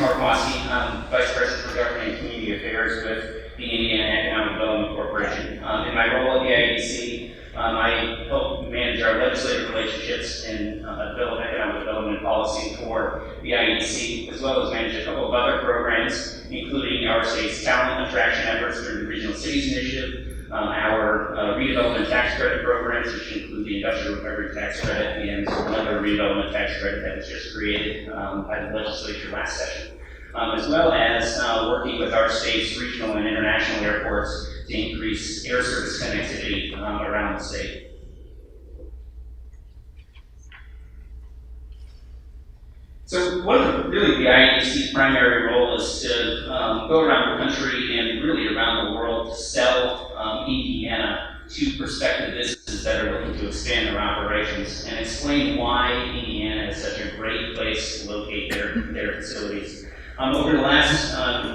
Mark Wasky. I'm Vice President for Government and Community Affairs with the Indiana Economic Development Corporation. In my role at the IEDC, I help manage our legislative relationships and develop economic development policy for the IEDC, as well as manage a couple of other programs, including our state's talent attraction efforts through the Regional Cities Initiative, our redevelopment tax credit programs, which include the industrial recovery tax credit and another redevelopment tax credit that was just created by the legislature last session, as well as working with our state's regional and international airports to increase air service connectivity around the state. So one of the IEDC's primary role is to go around the country and really around the world to sell Indiana to prospective businesses that are looking to expand their operations and explain why Indiana is such a great place to locate their facilities. Over the last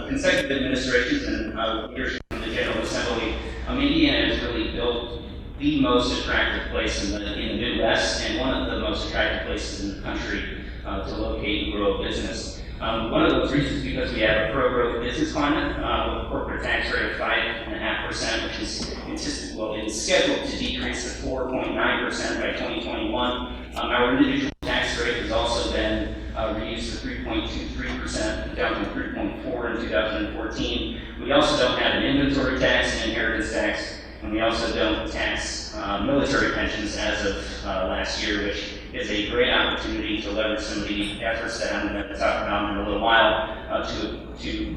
consecutive administrations and leadership in the General Assembly, Indiana has really built the most attractive place in the Midwest and one of the most attractive places in the country to locate and grow a business. One of those reasons is because we have a pro-growth business climate with a corporate tax rate of 5.5%, which is scheduled to decrease to 4.9% by 2021. Our individual tax rate has also been reduced to 3.23%, down from 3.4% in 2014. We also don't have an inventory tax and inheritance tax, and we also don't tax military pensions as of last year, which is a great opportunity to leverage some of the efforts that I'm going to talk about in a little while to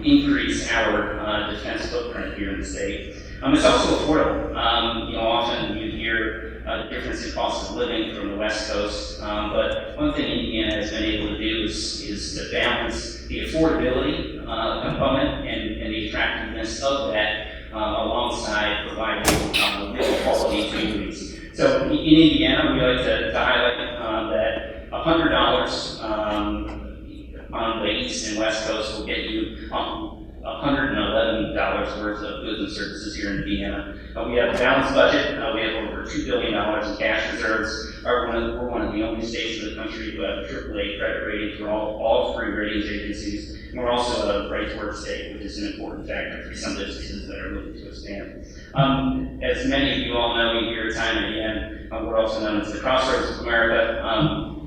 increase our defense footprint here in the state. It's also affordable. Often you hear the difference in cost of living from the West Coast, but one thing Indiana has been able to do is to balance the affordability component and the attractiveness of that alongside providing middle quality communities. So in Indiana, we like to highlight that $100 on the East and West Coast will get you $111 worth of goods and services here in Indiana. We have a balanced budget. We have over $2 billion in cash reserves. We're one of the only states in the country who have a AAA credit rating for all three ratings agencies. And we're also a right to work state, which is an important factor for some businesses that are looking to expand. As many of you all know, we hear time and again, we're also known as the crossroads of America,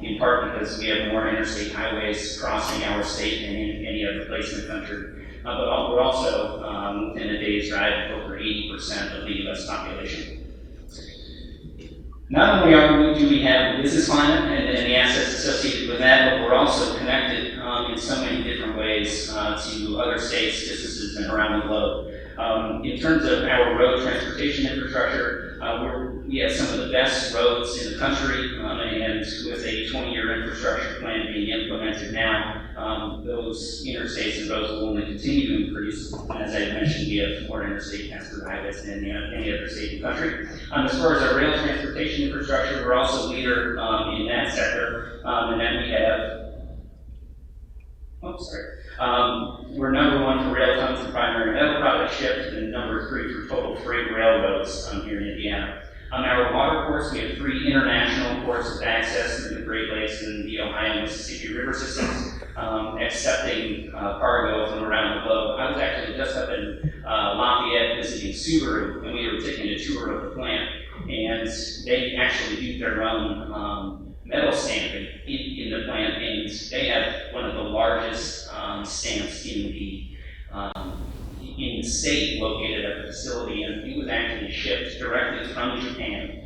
in part because we have more interstate highways crossing our state than any other place in the country. But we're also within a day's drive of over 80% of the U.S. population. Not only do we have the business climate and the assets associated with that, but we're also connected in so many different ways to other states, businesses, and around the globe. In terms of our road transportation infrastructure, we have some of the best roads in the country, and with a 20-year infrastructure plan being implemented now, those interstates and roads will only continue to increase. And as I mentioned, we have more interstate faster highways than any other state in the country. As far as our rail transportation infrastructure, we're also a leader in that sector, and then we have we're number one for rail tons and primary metal products shipped, and number 3 for total freight railroads here in Indiana. On our water ports, we have 3 international ports with access to the Great Lakes and the Ohio and Mississippi River systems, accepting cargo from around the globe. I was actually just up in Lafayette visiting Subaru, and we were taking a tour of the plant, and they actually do their own metal stamping in the plant, and they have one of the largest stamps in the state located at the facility, and it was actually shipped directly from Japan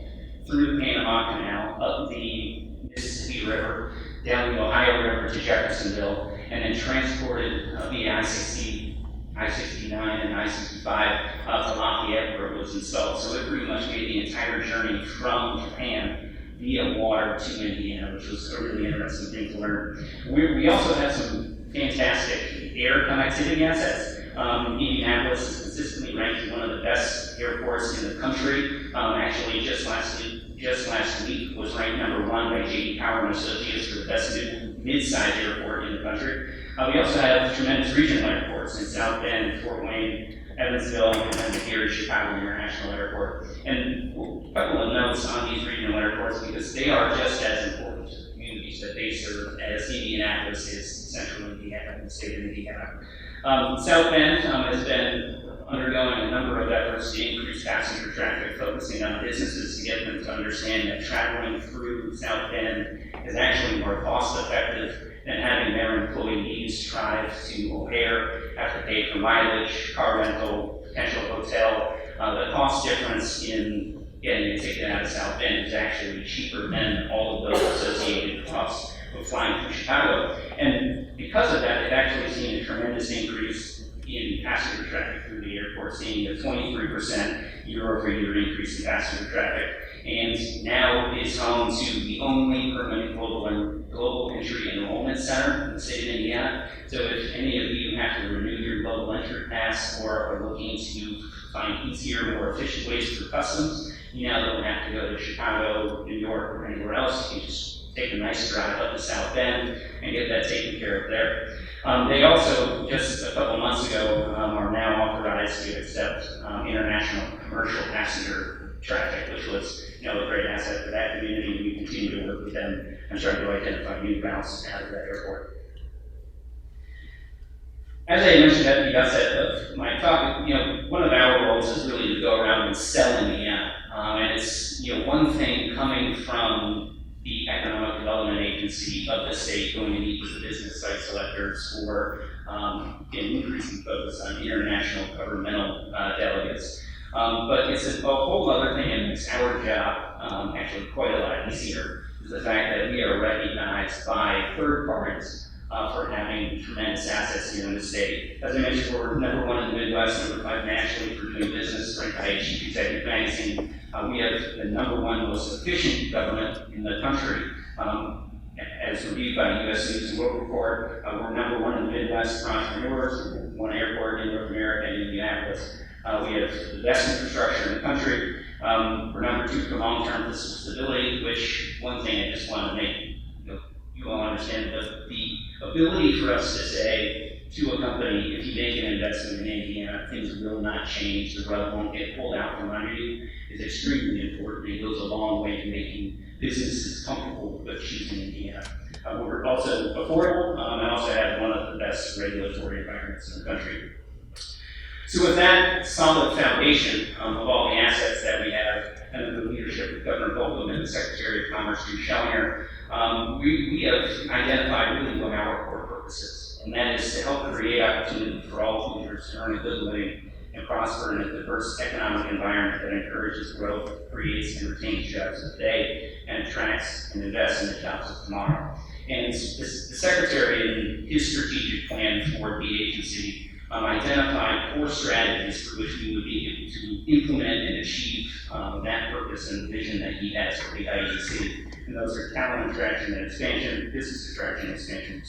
through the Panama Canal, up the Mississippi River, down the Ohio River to Jeffersonville, and then transported via I-69 and I-65 to Lafayette where it was installed. So it pretty much made the entire journey from Japan via water to Indiana, which was a really interesting thing to learn. We also have some fantastic air connectivity assets. Indianapolis is consistently ranked one of the best airports in the country. Actually, just last week was ranked number 1 by J.D. Power and Associates for the best mid-sized airport in the country. We also have tremendous regional airports in South Bend, Fort Wayne, Evansville, and then here at Chicago International Airport. And a couple of notes on these regional airports because they are just as important to communities locations that they serve, as Indianapolis is central Indiana, in the state of Indiana. South Bend has been undergoing a number of efforts to increase passenger traffic, focusing on businesses to get them to understand that traveling through South Bend is actually more cost effective than having their employees drive to O'Hare, have to pay for mileage, car rental, potential hotel. The cost difference in getting a ticket out of South Bend is actually cheaper than all of those associated costs of flying through Chicago. And because of that, they've actually seen a tremendous increase in passenger traffic through the airport, seeing a 23% year-over-year increase in passenger traffic. And now is home to the only permanent global entry enrollment center in the state of Indiana. So if any of you have to renew your global entry pass or are looking to find easier, more efficient ways through customs, you now don't have to go to Chicago, New York, or anywhere else. You can just take a nice drive up to South Bend and get that taken care of there. They also, just a couple months ago, are now authorized to accept international commercial passenger traffic, which was a great asset for that community. We continue to work with them and try to identify new routes out of that airport. As I mentioned at the outset of my talk, one of our roles is really to go around and sell Indiana. And it's one thing coming from the Economic Development Agency of the state going to meet with the business site selectors for an increasing focus on international governmental delegates. But it's a whole other thing, and makes our job actually quite a lot easier, is the fact that we are recognized by third parties for having tremendous assets here in the state. As I mentioned, we're number one in the Midwest, number 5 nationally for doing business, ranked by HG Executive Magazine. We have the number 1 most efficient government in the country. As reviewed by the U.S. News and World Report, we're number 1 in the Midwest for entrepreneurs, 1 airport in North America and Indianapolis. We have the best infrastructure in the country. We're number 2 for long-term fiscal stability, which one thing I just want to make you all understand, the ability for us to say to a company, if you make an investment in Indiana, things will not change, the rug won't get pulled out from under you, is extremely important. It goes a long way to making businesses comfortable with choosing Indiana. We're also affordable, and also have one of the best regulatory environments in the country. So with that solid foundation of all the assets that we have, and the leadership of Governor Goldblum and the Secretary of Commerce, Drew Schellner, we have identified really what our core purpose is, and that is to help create opportunity for all Hoosiers to earn a good living and prosper in a diverse economic environment that encourages growth, creates and retains jobs today, and attracts and invests in the jobs of tomorrow. And the Secretary, in his strategic plan for the agency, identified 4 strategies for which we would be able to implement and achieve that purpose and vision that he has for the IEDC. And those are talent attraction and expansion, business attraction and expansion,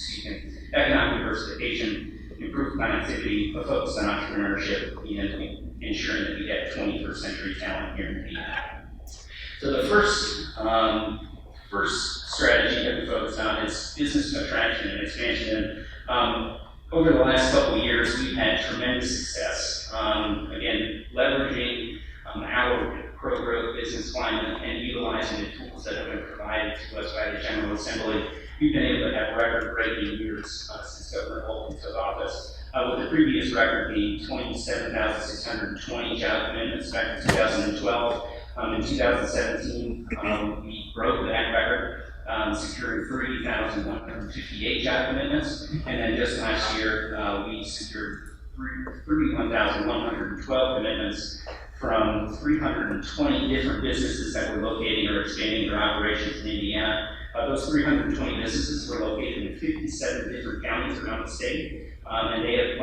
economic diversification, improved connectivity, a focus on entrepreneurship, and ensuring that we get 21st century talent here in Indiana. So the first strategy that we focus on is business attraction and expansion. Over the last couple of years, we've had tremendous success, again, leveraging our pro-growth business climate and utilizing the tools that have been provided to us by the General Assembly. We've been able to have record-breaking years since Governor Goldblum took office, with the previous record being 27,620 job commitments back in 2012. In 2017, we broke that record, securing 30,158 job commitments, and then just last year we secured 31,112 commitments from 320 different businesses that were locating or expanding their operations in Indiana. Those 320 businesses were located in 57 different counties around the state, and they have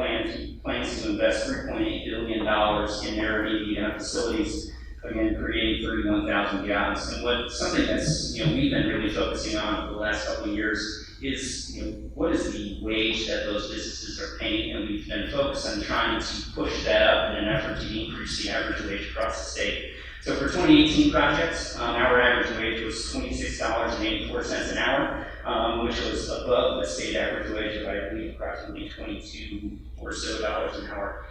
plans to invest $3.8 billion in their Indiana facilities, again, creating 31,000 jobs. And something that's we've been really focusing on for the last couple of years is what is the wage that those businesses are paying, and we've been focused on trying to push that up in an effort to increase the average wage across the state. So for 2018 projects, our average wage was $26.84 an hour, which was above the state average wage of, I believe, approximately $22 or so an hour.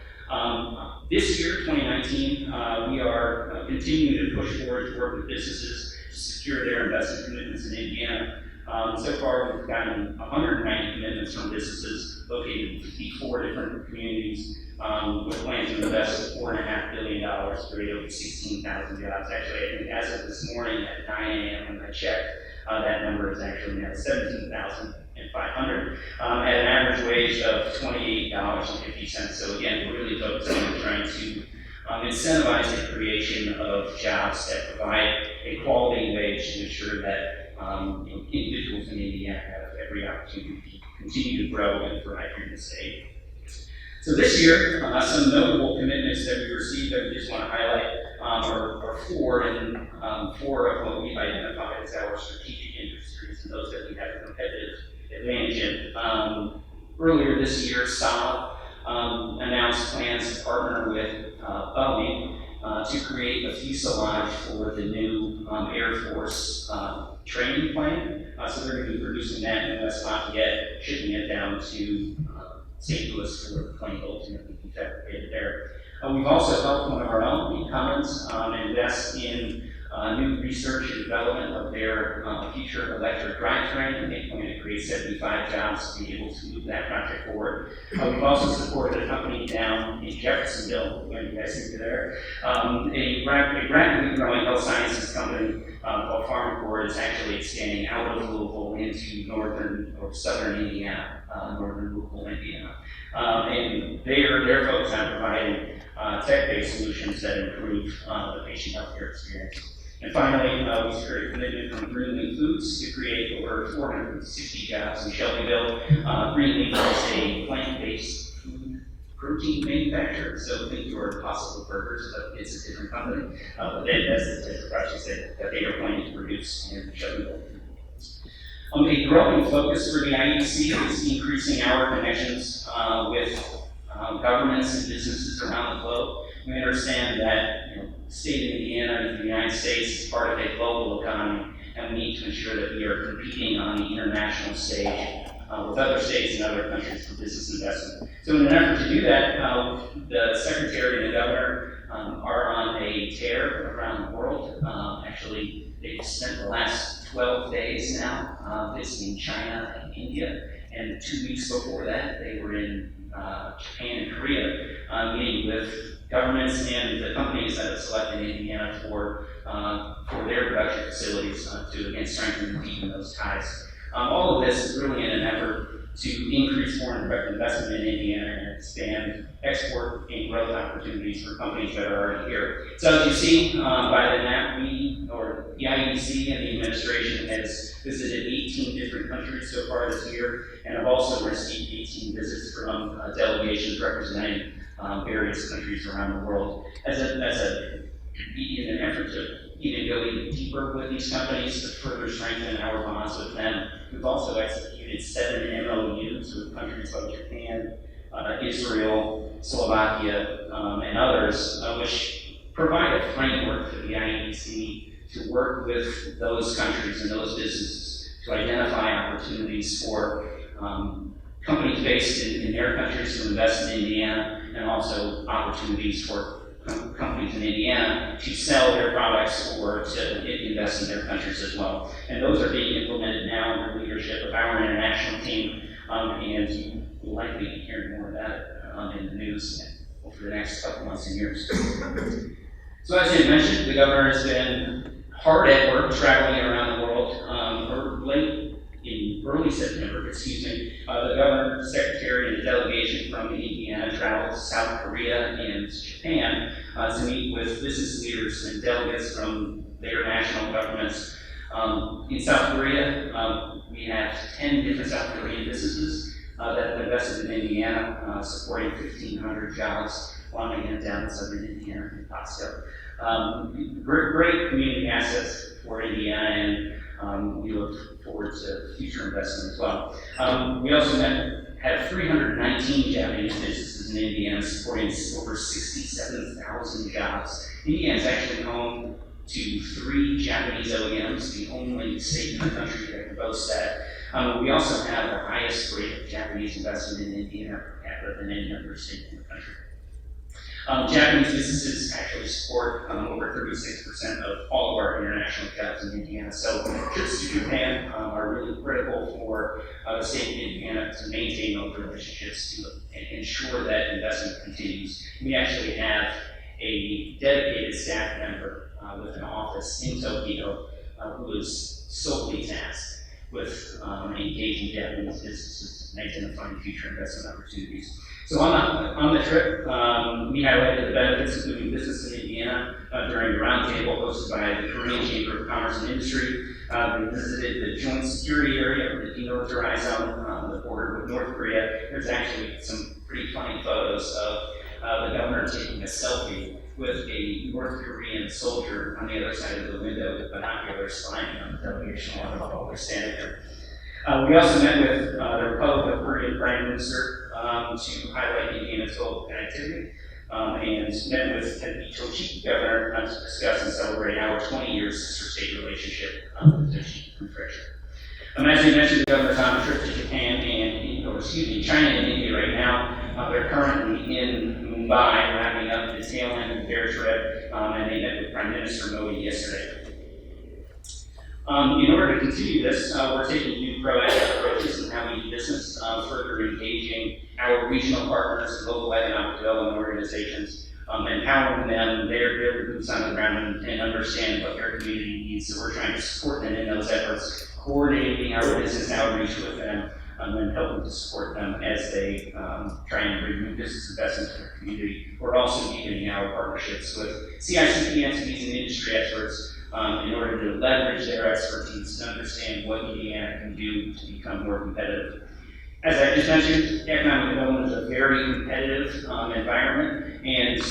This year, 2019, we are continuing to push forward to work with businesses to secure their investment commitments in Indiana. So far, we've gotten 190 commitments from businesses located in 54 different communities, with plans to invest $4.5 billion to create over 16,000 jobs. Actually, I think as of this morning at 9 a.m. when I checked, that number is actually now 17,500 at an average wage of $28.50. So again, we're really focusing on trying to incentivize the creation of jobs that provide a quality wage to ensure that individuals in Indiana have every opportunity to continue to grow and thrive here in the state. So this year, some notable commitments that we received that we just want to highlight are four of what we've identified as our strategic industries and those that we have a competitive advantage in. Earlier this year, Saab announced plans to partner with Boeing to create a fuselage for the new Air Force training plane. So they're going to be producing that in West Lafayette, shipping it down to St. Louis for the plane ultimately be fabricated there. We've also helped one of our own incumbents invest in new research and development of their future electric drivetrain, and they plan to create 75 jobs to be able to move that project forward. We've also supported a company down in Jeffersonville, when you guys see there, a rapidly growing health sciences company called PharmaCore is actually expanding out of Louisville into northern or southern Indiana, northern Louisville, Indiana. And they're focused on providing tech-based solutions that improve the patient healthcare experience. And finally, we secured a commitment from Greenleaf Foods to create over 460 jobs in Shelbyville. Greenleaf is a plant-based food protein manufacturer, so think your Impossible Burgers, but it's a different company. But that's the type of projects that they are planning to produce in Shelbyville. A growing focus for the IEDC is increasing our connections with governments and businesses around the globe. We understand that the state of Indiana and the United States is part of a global economy, and we need to ensure that we are competing on the international stage with other states and other countries for business investment. So in an effort to do that, the Secretary and the Governor are on a tear around the world. Actually, they've spent the last 12 days now visiting China and India, and 2 weeks before that, they were in Japan and Korea, meeting with governments and the companies that have selected Indiana for their production facilities to again strengthen and deepen those ties. All of this is really in an effort to increase foreign direct investment in Indiana and expand export and growth opportunities for companies that are already here. So as you see by the map, the IEDC and the administration has visited 18 different countries so far this year, and have also received 18 visits from delegations representing various countries around the world. In an effort to even go even deeper with these companies to further strengthen our bonds with them, we've also executed 7 MOUs with countries like Japan, Israel, Slovakia, and others, which provide a framework for the IEDC to work with those countries and those businesses to identify opportunities for companies based in their countries to invest in Indiana, and also opportunities for companies in Indiana to sell their products or to invest in their countries as well. And those are being implemented now under leadership of our international team, and you will likely be hearing more about it in the news over the next couple months and years. So as I mentioned, the governor has been hard at work traveling around the world. In early September, the governor, the secretary, and the delegation from Indiana traveled to South Korea and Japan to meet with business leaders and delegates from their national governments. In South Korea, we have 10 different South Korean businesses that have invested in Indiana, supporting 1,500 jobs, one again down in southern Indiana in Pasco. Great community assets for Indiana, and we look forward to future investment as well. We also had 319 Japanese businesses in Indiana supporting over 67,000 jobs. Indiana is actually home to 3 Japanese OEMs, the only state in the country that can boast that. We also have the highest rate of Japanese investment in Indiana per capita than any other state in the country. Japanese businesses actually support over 36% of all of our international jobs in Indiana. So trips to Japan are really critical for the state of Indiana to maintain those relationships to ensure that investment continues. We actually have a dedicated staff member with an office in Tokyo who is solely tasked with engaging Japanese businesses and identifying future investment opportunities. So on the trip, we highlighted the benefits of doing business in Indiana during a roundtable hosted by the Korean Chamber of Commerce and Industry. We visited the Joint Security Area, or the Demilitarized Zone, on the border with North Korea. There's actually some pretty funny photos of the governor taking a selfie with a North Korean soldier on the other side of the window with binoculars spying on the delegation while we're standing there. We also met with the Republic of Korea Prime Minister to highlight Indiana's goal of connectivity, and met with Ted Tochi, Governor, to discuss and celebrate our 20 years sister-state relationship with Tochi Prefecture. As we mentioned, the Governor's on a trip to Japan China and India right now. They're currently in Mumbai, wrapping up the tail end of their trip, and they met with Prime Minister Modi yesterday. In order to continue this, we're taking new proactive approaches in how we do business, further engaging our regional partners and local economic development organizations, empowering them, their boots on the ground, and understand what their community needs. So we're trying to support them in those efforts, coordinating our business outreach with them, and helping to support them as they try and bring new business investment to their community. We're also deepening our partnerships with CICP entities and industry experts in order to leverage their expertise to understand what Indiana can do to become more competitive. As I just mentioned, economic development is a very competitive environment, and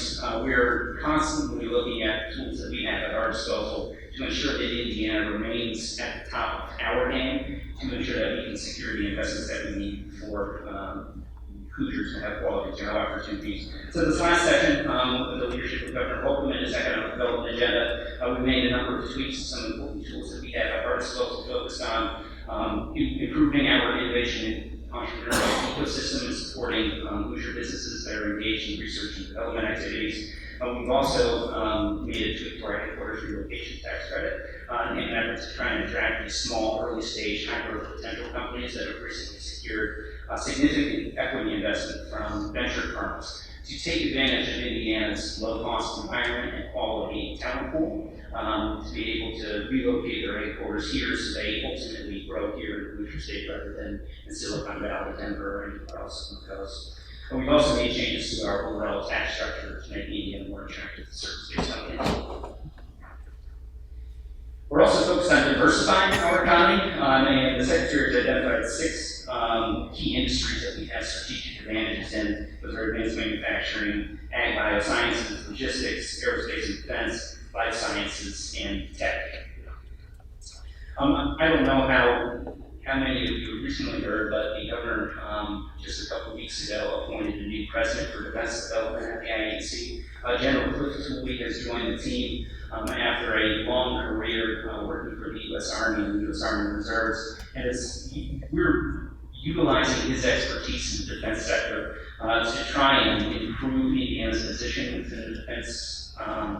we're constantly looking at tools that we have at our disposal to ensure that Indiana remains at the top of our game, to ensure that we can secure the investments that we need for Hoosiers to have quality job opportunities. So this last section, with the leadership of Governor Holcomb and his economic development agenda, we made a number of tweaks to some important tools that we have at our disposal focused on improving our innovation and entrepreneurial ecosystem and supporting Hoosier businesses that are engaged in research and development activities. We've also made a tweak to our headquarters relocation tax credit in an effort to try and attract these small, early-stage, high-growth potential companies that have recently secured significant equity investment from venture firms to take advantage of Indiana's low-cost environment and quality talent pool, to be able to relocate their headquarters here so they ultimately grow here in Hoosier State rather than in Silicon Valley, Denver, or anywhere else on the coast. And we've also made changes to our overall tax structure to make Indiana more attractive to certain states companies. We're also focused on diversifying our economy, and the Secretary has identified 6 key industries that we have strategic advantages in. Those are advanced manufacturing, ag biosciences, logistics, aerospace and defense, life sciences, and tech. I don't know how many of you recently heard, but the governor just a couple of weeks ago appointed a new president for defense development at the IEDC. General Cliff Tooley has joined the team after a long career working for the U.S. Army and the U.S. Army Reserves, and we're utilizing his expertise in the defense sector to try and improve Indiana's position within the defense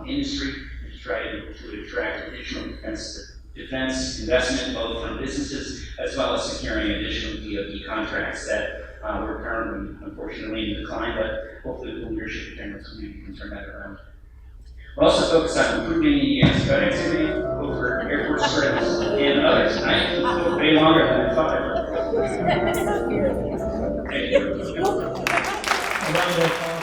industry, and to try to attract additional defense investment, both from businesses as well as securing additional DoD contracts that we're currently, unfortunately, in decline, but hopefully the leadership of General Tooley can turn that around. We're also focused on improving Indiana's connectivity, both for Air Force service and others. I go way longer than I thought I would. Thank you.